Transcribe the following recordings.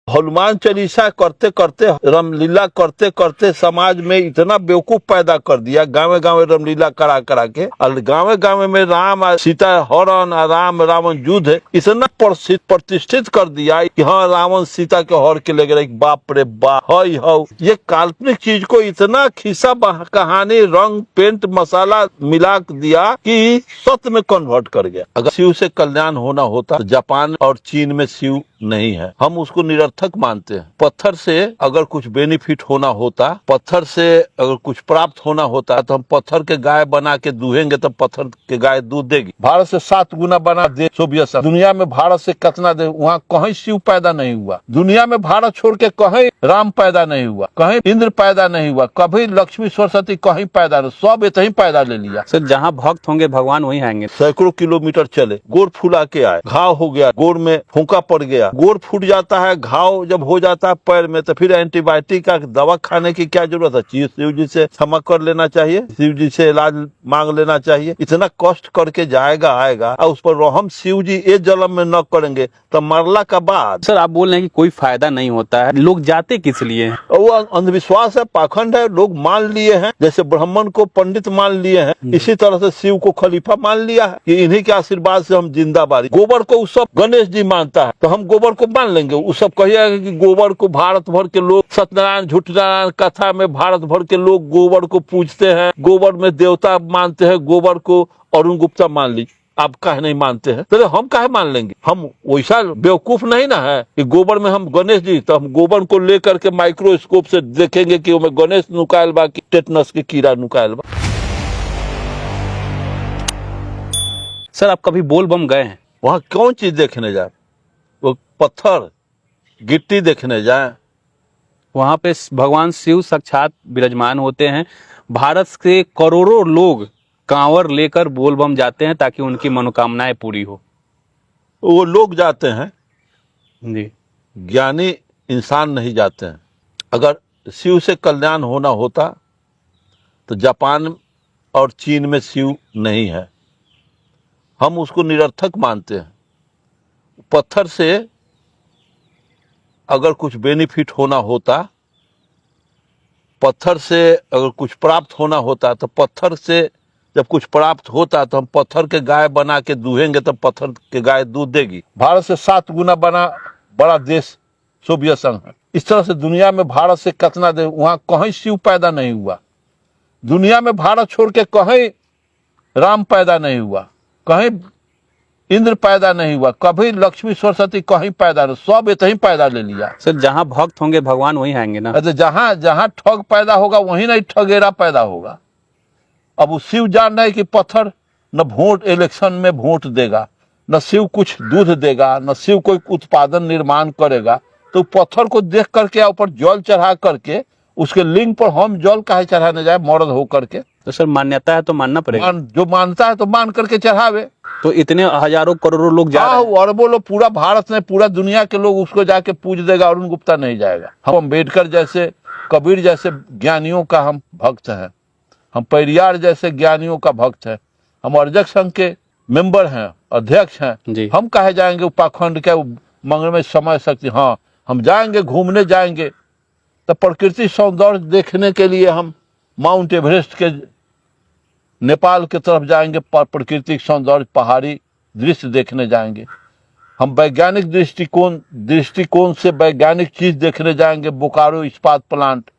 हनुमान चालीसा करते करते, रामलीला करते करते समाज में इतना बेवकूफ पैदा कर दिया, गाँव गाँव रामलीला करा करा के, और गाँव गाँव में राम और सीता हरण, राम रावण युद्ध इतना प्रतिष्ठित कर दिया कि हाँ रावण सीता के हर के ले गए। बाप रे बाप, हई हो ये काल्पनिक चीज को इतना खिस्सा कहानी रंग पेंट मसाला मिला दिया कि सत्य में कन्वर्ट कर गया। अगर शिव से कल्याण होना होता तो जापान और चीन में शिव नहीं है, हम उसको निरर्थक मानते हैं। पत्थर से अगर कुछ बेनिफिट होना होता, पत्थर से अगर कुछ प्राप्त होना होता तो हम पत्थर के गाय बना के दूहेंगे तो पत्थर के गाय दूध देगी। भारत से 7 गुना बना दे सोवियत संघ। दुनिया में भारत से कितना दे, वहाँ कहीं शिव पैदा नहीं हुआ। दुनिया में भारत छोड़ के कहीं राम पैदा नहीं हुआ, कहीं इंद्र पैदा नहीं हुआ, कभी लक्ष्मी सरस्वती कहीं पैदा नहीं, सब इतना ही पैदा ले लिया। सर जहाँ भक्त होंगे भगवान वहीं आएंगे। सैकड़ों किलोमीटर चले, गोड़ फुला के आए, घाव हो गया, गोड़ में फूंका पड़ गया, गोड़ फूट जाता है, घाव जब हो जाता है पैर में तो फिर एंटीबायोटिक का दवा खाने की क्या जरूरत है? शिव जी से क्षमा कर लेना चाहिए, शिव जी से इलाज मांग लेना चाहिए। इतना कष्ट करके जाएगा आएगा और उस पर हम शिव जी ये जन्म में न करेंगे तो मरला का बाद। सर आप बोल रहे हैं कि कोई फायदा नहीं होता है, लोग जाते किस लिए हैं? वो अंधविश्वास है, पाखंड है, लोग मान लिए हैं। जैसे ब्राह्मण को पंडित मान लिए हैं, इसी तरह से शिव को खलीफा मान लिया है कि इन्हीं के आशीर्वाद से हम जिंदा बारी। गोबर को उस सब गणेश जी मानता है तो हम गोबर को मान लेंगे। उस सब कहिएगा कि गोबर को भारत भर के लोग सत्यनारायण झूठनारायण कथा में भारत भर के लोग गोबर को पूजते हैं, गोबर में देवता मानते हैं, गोबर को अरुण गुप्ता मान लीजिए। आप काहे नहीं मानते हैं? तो हम काहे मान लेंगे? हम वैसा बेवकूफ नहीं ना है कि गोबर में हम गणेश जी, तो हम गोबर को लेकर के माइक्रोस्कोप से देखेंगे कि उसमें गणेश नुकायल बा कि टेटनस के कीड़ा नुकायल बा। सर आप कभी बोलबम गए हैं? वहां कौन चीज देखने जाए? वो पत्थर गिट्टी देखने जाए? वहां पे भगवान शिव साक्षात विराजमान होते हैं। भारत के करोड़ों लोग कांवर लेकर बोलबम जाते हैं ताकि उनकी मनोकामनाएं पूरी हो। वो लोग जाते हैं, जी, ज्ञानी इंसान नहीं जाते हैं। अगर शिव से कल्याण होना होता तो जापान और चीन में शिव नहीं है, हम उसको निरर्थक मानते हैं। पत्थर से अगर कुछ बेनिफिट होना होता, पत्थर से अगर कुछ प्राप्त होना होता तो पत्थर से जब कुछ प्राप्त होता तो हम पत्थर के गाय बना के दूहेंगे तो पत्थर के गाय दूध देगी। भारत से 7 गुना बड़ा देश सोवियत संघ है। इस तरह से दुनिया में भारत से कितना दे, वहाँ कहीं शिव पैदा नहीं हुआ। दुनिया में भारत छोड़ के कहीं राम पैदा नहीं हुआ, कहीं इंद्र पैदा नहीं हुआ, कभी लक्ष्मी सरस्वती कहीं पैदा नहीं, सब इतना ही पैदा ले लिया। सर जहाँ भक्त होंगे भगवान वहीं आएंगे ना। तो जहाँ जहाँ ठग पैदा होगा वहीं नहीं ठगेरा पैदा होगा। अब वो शिव जान रहे कि पत्थर न वोट इलेक्शन में वोट देगा, न शिव कुछ दूध देगा, न शिव कोई उत्पादन निर्माण करेगा। तो पत्थर को देख करके ऊपर जल चढ़ा करके उसके लिंग पर हम जल काहे चढ़ाने जाए मर्द हो करके? तो सर मान्यता है तो मानना पड़ेगा। जो मानता है तो मान करके चढ़ावे। तो इतने हजारों करोड़ों लोग जा रहे हैं। अरबों लोग, पूरा भारत में पूरा दुनिया के लोग उसको जाके पूज देगा, अरुण गुप्ता नहीं जाएगा। हम अम्बेडकर जैसे, कबीर जैसे ज्ञानियों का हम भक्त हैं, हम पेरियार जैसे ज्ञानियों का भक्त है, हम अर्जक संघ के मेंबर हैं, अध्यक्ष हैं। हम काहे जाएंगे पाखंड के मंगल में समय शक्ति? हाँ हम जाएंगे, घूमने जाएंगे तो प्रकृति सौंदर्य देखने के लिए हम माउंट एवरेस्ट के नेपाल की तरफ जाएंगे, प्राकृतिक सौंदर्य पहाड़ी दृश्य देखने जाएंगे। हम वैज्ञानिक दृष्टिकोण से वैज्ञानिक चीज देखने जाएंगे, बोकारो इस्पात plant,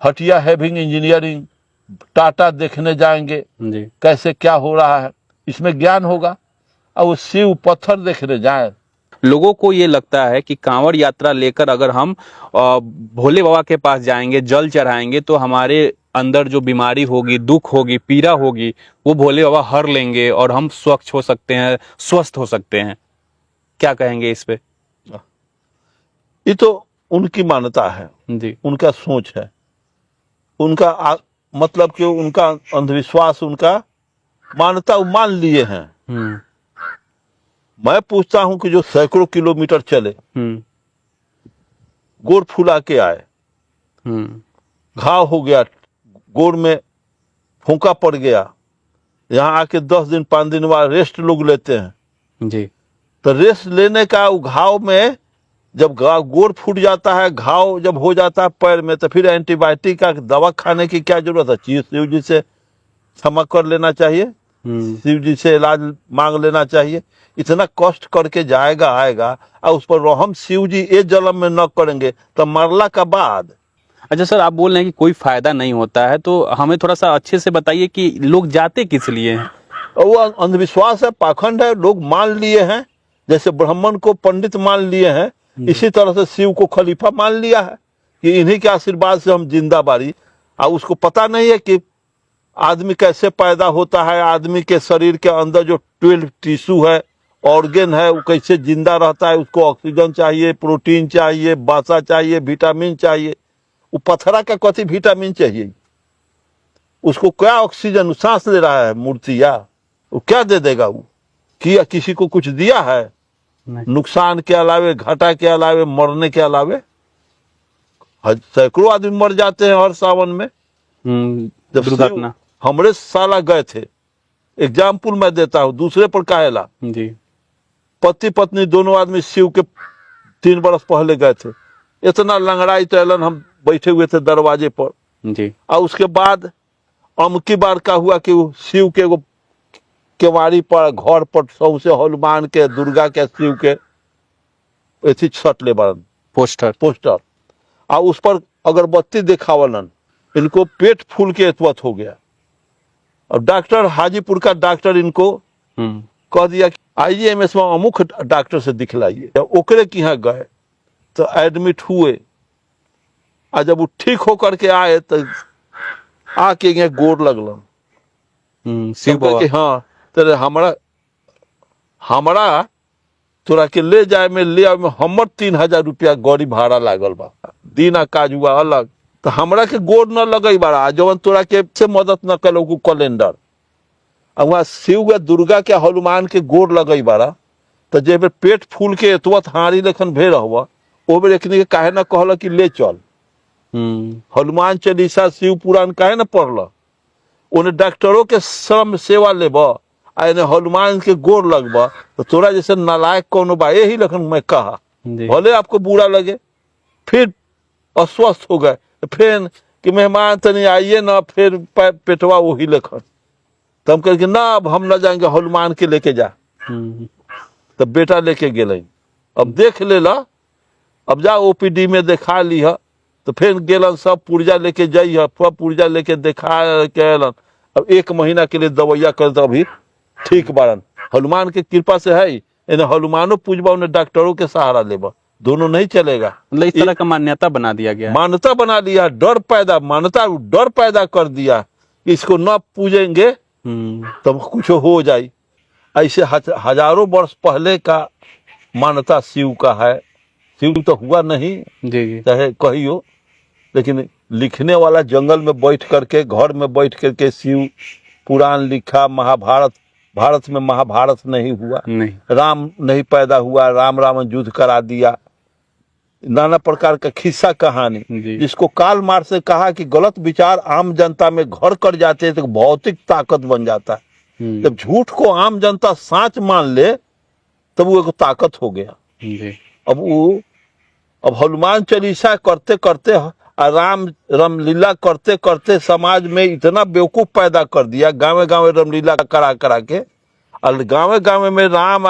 Hatia having engineering, Tata देखने जाएंगे जी। कैसे क्या हो रहा है, इसमें ज्ञान होगा। और वो शिव पत्थर देखने जाए। लोगों को ये लगता है कि कांवड़ यात्रा लेकर अगर हम भोले बाबा के पास जाएंगे, जल चढ़ाएंगे तो हमारे अंदर जो बीमारी होगी, दुख होगी, पीड़ा होगी, वो भोले बाबा हर लेंगे और हम स्वच्छ हो सकते हैं, स्वस्थ हो सकते हैं। क्या कहेंगे इस पे? ये तो उनकी मान्यता है जी, उनका सोच है, उनका मतलब कि उनका अंधविश्वास, उनका मान्यता वो मान लिए हैं। मैं पूछता हूं कि जो सैकड़ों किलोमीटर चले, गोड़ फुला के आए, घाव हो गया, गोड़ में फूंका पड़ गया, यहाँ आके 10 दिन 5 दिन बाद रेस्ट लोग लेते हैं जी। तो रेस्ट लेने का घाव में जब गोड़ फूट जाता है, घाव जब हो जाता है पैर में, तो फिर एंटीबायोटिक का दवा खाने की क्या जरूरत है? शिव जी से क्षमा कर लेना चाहिए, शिव जी से इलाज मांग लेना चाहिए। इतना कष्ट करके जाएगा आएगा और उस पर रहम शिव जी ये जन्म में न करेंगे तो मरला का बाद। अच्छा सर, आप बोल रहे हैं कि कोई फायदा नहीं होता है, तो हमें थोड़ा सा अच्छे से बताइए कि लोग जाते किस लिए हैं? और वो अंधविश्वास है, पाखंड है, लोग मान लिए हैं। जैसे ब्राह्मण को पंडित मान लिए हैं, इसी तरह से शिव को खलीफा मान लिया है कि इन्हीं के आशीर्वाद से हम जिंदा बारी। और उसको पता नहीं है कि आदमी कैसे पैदा होता है, आदमी के शरीर के अंदर जो 12 टिश्यू है, ऑर्गेन है, वो कैसे जिंदा रहता है। उसको ऑक्सीजन चाहिए, प्रोटीन चाहिए, वसा चाहिए, विटामिन चाहिए। वो पत्थरा का कथी विटामिन चाहिए? उसको क्या ऑक्सीजन, सांस ले रहा है मूर्तिया, वो क्या दे देगा? वो किया किसी को कुछ दिया है? नहीं। नुकसान के अलावे, घाटा के अलावे, मरने के अलावे। सैकड़ों आदमी मर जाते हैं हर सावन में। जब दुर्घटना हमरे साला गए थे, एग्जाम्पल मैं देता हूँ, दूसरे पर काहेला। जी। पति पत्नी दोनों आदमी शिव के 3 बरस पहले गए थे। इतना लंगड़ाई टहलन, हम बैठे हुए थे दरवाजे पर। जी। और उसके बाद अमकी बार का हुआ कि वो शिव के एगो केवाड़ी पर, घर पर सौसे हनुमान के, दुर्गा के, शिव के ऐसी छट ले बड़न पोस्टर। और उस पर अगरबत्ती दिखावलन। इनको पेट फूल के एतवत हो गया। और डॉक्टर, हाजीपुर का डॉक्टर इनको कह दिया कि IGMS में अमुक डॉक्टर से दिखलाइए। जब ओकरे के यहाँ गए तो एडमिट हुए। और जब वो ठीक होकर के आए तो आके यहाँ गोर लगलन। शिव बाबा कि हाँ तेरे हमरा तोरा के ले जाए में, ले आवे में हमर 3000 रुपया गाड़ी भाड़ा लागल बा। दिन आ काज हुआ अलग, तो हमरा के गोड़ न लगे बड़ा, जवन तोरा के से मदद न कलो कैलेंडर। और वहाँ शिव के, दुर्गा के, हनुमान के गोड़ लगे बड़ा। तो जे बेर पेट फूल के एतवत हारी लेखन भेड़ हुआ, ओ बेर एकनी के काहे न कहल कि ले चल हनुमान चालीसा, शिव पुराण काहे न पढ़ल। उन्हें डॉक्टरों के श्रम सेवा लेब, आने हनुमान के गोर लगब, तो तोरा जैसे नालायक कौन बा? यही लखन मैं कहा। भले आपको बुरा लगे, फिर अस्वस्थ हो गए, फिर कि मेहमान तनी आइए ना, फिर पेटवा वही लखन। तो हम कहे ना अब हम न जाएंगे, हनुमान के लेके जा। तो बेटा लेके गेल, अब देख ले ला, अब जा OPD में देखा ली। तो फिर गेलन, सब पुर्जा लेके जाइए, पुर्जा लेके देखा के अलन। अब 1 महीना के लिए दवाइया कर, तो अभी ठीक बारन। हनुमान के कृपा से है, इन्हें हनुमानो पूजबा, उन्हें डॉक्टरों के सहारा लेबा, दोनों नहीं चलेगा। इस तरह का मान्यता बना दिया गया, मान्यता बना दिया, डर पैदा कर दिया कि इसको न पूजेंगे तो कुछ हो जाए। ऐसे हजारों वर्ष पहले का मान्यता शिव का है। शिव तो हुआ नहीं, चाहे कहियो, लेकिन लिखने वाला जंगल में बैठ करके, घर में बैठ करके शिव पुराण लिखा। भारत में महाभारत नहीं हुआ, नहीं। राम नहीं पैदा हुआ, रावण युद्ध करा दिया। नाना प्रकार का खिस्सा कहानी, जिसको कार्ल मार्क्स से कहा कि गलत विचार आम जनता में घर कर जाते हैं तो भौतिक ताकत बन जाता है। जब झूठ को आम जनता सच मान ले तब वो एक ताकत हो गया। अब हनुमान चालीसा करते करते, रामलीला करते करते समाज में इतना बेवकूफ पैदा कर दिया। गाँव गाँव रामलीला करा के, और गाँव गाँव में राम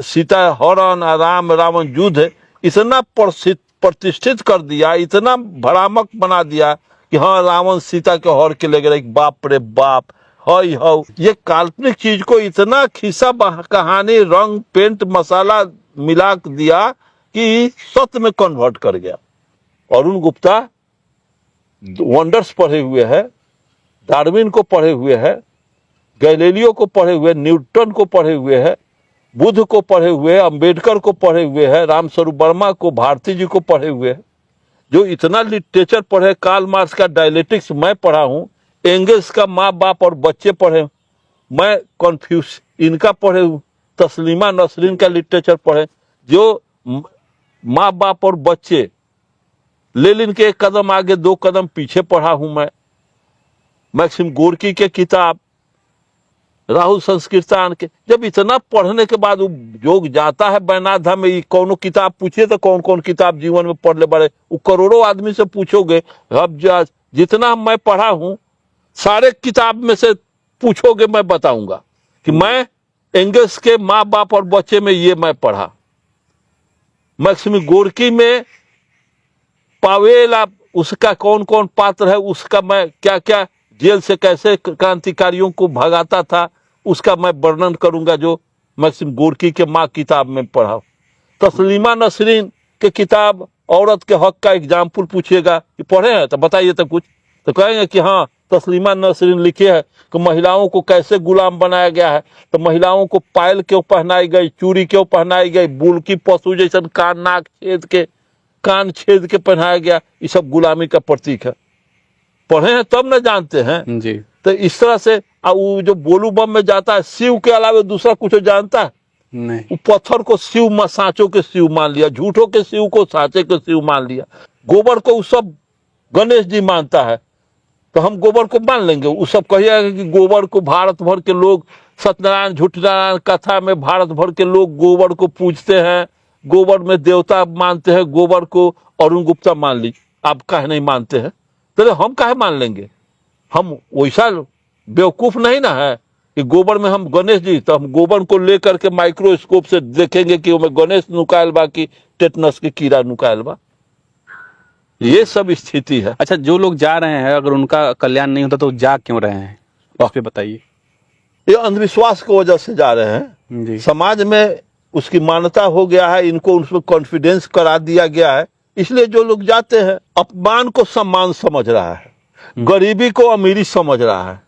सीता हरण, राम रावण युद्ध इतना प्रतिष्ठित कर दिया, इतना भ्रामक बना दिया कि हाँ रावण सीता के हर के ले गए। बाप रे बाप, हई हो। ये काल्पनिक चीज को इतना खिस्सा कहानी, रंग, पेंट, मसाला मिला दिया कि सत्य में कन्वर्ट कर गया। अरुण गुप्ता वंडर्स पढ़े हुए है, डार्विन को पढ़े हुए है, गैलीलियो को पढ़े हुए, न्यूटन को पढ़े हुए है, बुद्ध को पढ़े हुए, अंबेडकर को पढ़े हुए है, रामस्वरूप वर्मा को, भारती जी को पढ़े हुए है। जो इतना लिटरेचर पढ़े, कार्ल मार्क्स का डायलेक्टिक्स मैं पढ़ा हूँ, एंगल्स का माँ बाप और बच्चे पढ़े, मैं कन्फ्यूज इनका पढ़े हूँ, तस्लीमा नसरीन का लिटरेचर पढ़े, जो माँ बाप और बच्चे, लेनिन के 1 कदम आगे 2 कदम पीछे पढ़ा हूं मैं। मैक्सिम गोर्की के किताब, राहुल संस्कृतान के। जब इतना पढ़ने के बाद वो योग जाता है बैनाथ धाम में, कौनो किताब पूछिए तो कौन कौन किताब जीवन में पढ़ ले बड़े, वो करोड़ों आदमी से पूछोगे, अब जितना मैं पढ़ा हूं सारे किताब में से पूछोगे मैं बताऊंगा कि मैं एंगल्स के माँ बाप और बच्चे में ये मैं पढ़ा, मैक्सिम गोर्की में पावेला उसका कौन कौन पात्र है, उसका मैं क्या क्या जेल से कैसे क्रांतिकारियों को भगाता था उसका मैं वर्णन करूंगा, जो मैक्सिम गोर्की के माँ किताब में पढ़ा। तस्लीमा नसरीन के किताब औरत के हक का एग्जाम्पल पूछिएगा कि पढ़े हैं तो बताइए तो कुछ, तो कहेंगे कि हाँ तस्लीमा नसरीन लिखे है कि महिलाओं को कैसे गुलाम बनाया गया है, तो महिलाओं को पायल क्यों पहनाई गई, चूड़ी क्यों पहनाई गई, बुल्की पशु जैसा कान छेद के पहनाया गया, ये सब गुलामी का प्रतीक है। पढ़े हैं तब न जानते हैं जी। तो इस तरह से वो जो बोलू बम में जाता है शिव के अलावा दूसरा कुछ जानता है नहीं। वो पत्थर को शिव सांचों के शिव मान लिया, झूठों के शिव को सांचे के शिव मान लिया, गोबर को वो सब गणेश जी मानता है तो हम गोबर को मान लेंगे। वो सब कहिएगा कि गोबर को भारत भर के लोग सत्यनारायण झूठनारायण कथा में भारत भर के लोग गोबर को पूजते हैं, गोबर में देवता मानते हैं, गोबर को अरुण गुप्ता मान ली, आप काहे नहीं मानते हैं, तो हम काहे मान लेंगे। हम वैसा बेवकूफ नहीं ना है कि गोबर में हम गणेश जी, तो हम गोबर को लेकर के माइक्रोस्कोप से देखेंगे कि उसमें गणेश नुकायल बा कि टेटनस के कीड़ा नुकायल बा, ये सब स्थिति है। अच्छा, जो लोग जा रहे हैं अगर उनका कल्याण नहीं होता तो जा क्यों रहे हैं, उस पे बताइए। ये अंधविश्वास की वजह से जा रहे हैं जी। समाज में उसकी मान्यता हो गया है, इनको उसमें कॉन्फिडेंस करा दिया गया है, इसलिए जो लोग जाते हैं अपमान को सम्मान समझ रहा है, गरीबी को अमीरी समझ रहा है,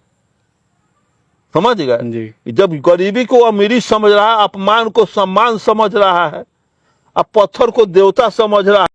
समझ गए। जब गरीबी को अमीरी समझ रहा है, अपमान को सम्मान समझ रहा है, अब पत्थर को देवता समझ रहा है।